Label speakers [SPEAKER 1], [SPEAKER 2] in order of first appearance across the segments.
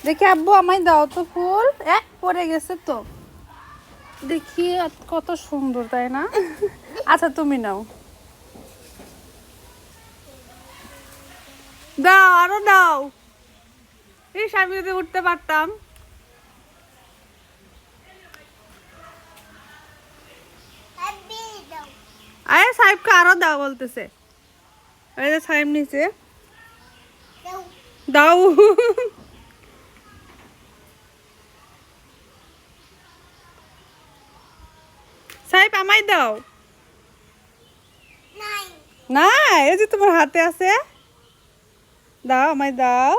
[SPEAKER 1] দেখি আব্বু আমায় দাও তো ফুল। পড়ে গেছে তো। দেখি কত সুন্দর, তাই না? আচ্ছা তুমি নাও, দাও আরো দাও। ইস, আমি যদি উঠতে পারতাম। আরে সাহেবকে আরো দাও বলতেছে। এই যে সাহেব নিচে দাও। সাহেব আমায় দাও না, এই যে তোমার হাতে আছে, দাও আমায় দাও।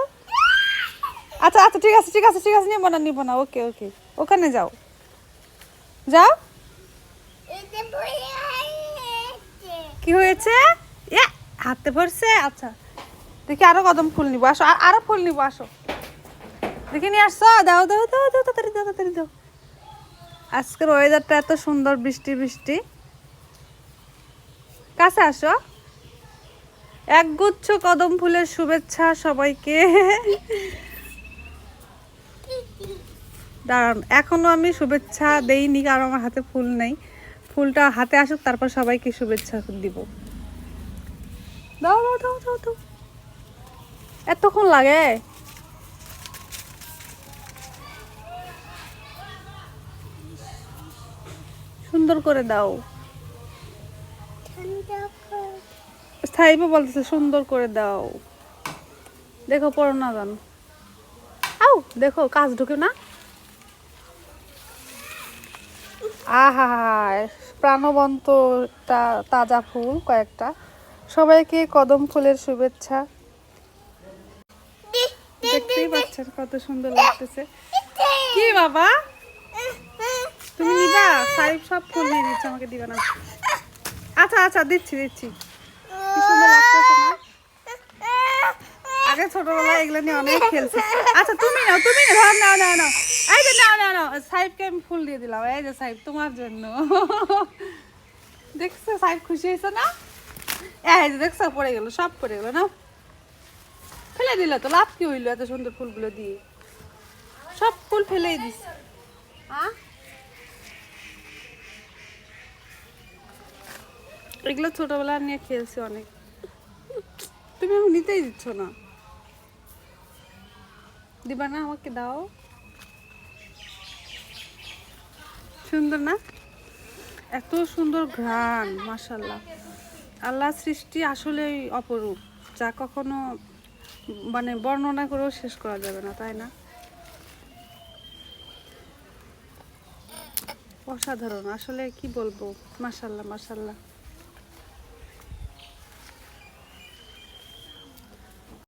[SPEAKER 1] আচ্ছা আচ্ছা ঠিক আছে ঠিক আছে ঠিক আছে, নিবো না নিবো না, ওকে ওকে, ওখানে যাও যাও। কি হয়েছে? হাতে পড়ছে। আচ্ছা দেখি আরো কদম ফুল নিবো, আসো আরো ফুল নিবো, আসো দেখি নিয়ে আসছো, দাও দাও দাও দাও তাড়াতাড়ি দাও তাড়াতাড়ি দাও। আজকের ওয়েদারটা এত সুন্দর, বৃষ্টি বৃষ্টি। কাছে আসো। একগুচ্ছ কদম ফুলের শুভেচ্ছা সবাইকে। দাঁড়ান, এখনো আমি শুভেচ্ছা দেইনি কারণ আমার হাতে ফুল নেই। ফুলটা হাতে আসুক তারপর সবাইকে শুভেচ্ছা দিব। দাও দাও দাও দাও দাও। এতক্ষণ লাগে? সুন্দর করে দাও। স্থায়ীও বলতেছে সুন্দর করে দাও। দেখো পড়ো না জানো। আও দেখো কাজ ঢুকে না। আহা, প্রাণবন্ত তাজা ফুল কয়েকটা। সবাইকে কদম ফুলের শুভেচ্ছা। দেখতেই পাচ্ছেন কত সুন্দর লাগতেছে। কি বাবা, তুমি নিবা? সাহেব সব ফুল নিয়ে নিচ্ছে, আমাকে দিবা না? আচ্ছা আচ্ছা দিচ্ছি দিচ্ছি। কি সুন্দর লাগতেছে না? আগে ছোটবেলায় এগুলো নিয়ে অনেক খেলছে। আচ্ছা তুমি নাও তুমি নাও, নাও নাও নাও। এই যে নাও নাও নাও, সাহেবকে আমি ফুল দিয়ে দিলাম। এই যে সাহেব তোমার জন্য। দেখছো সাহেব খুশি হয়েছে না? এই যে দেখছো পড়ে গেল, সব পড়ে গেল না? ফেলে দিলে তো লাভ কি হইলো? এত সুন্দর ফুলগুলো দিয়ে সব ফুল ফেলেই দিস। এগুলো ছোটবেলা নিয়ে খেলছি অনেক। তুমি এখন নিতেই দিচ্ছ না। দিবা না? আমাকে দাও। সুন্দর না? এত সুন্দর ঘ্রাণ, মাশাআল্লাহ। আল্লাহ সৃষ্টি আসলেই অপরূপ, যা কখনো মানে বর্ণনা করেও শেষ করা যাবে না, তাই না? অসাধারণ আসলে, কি বলবো, মাশাআল্লাহ মাশাআল্লাহ।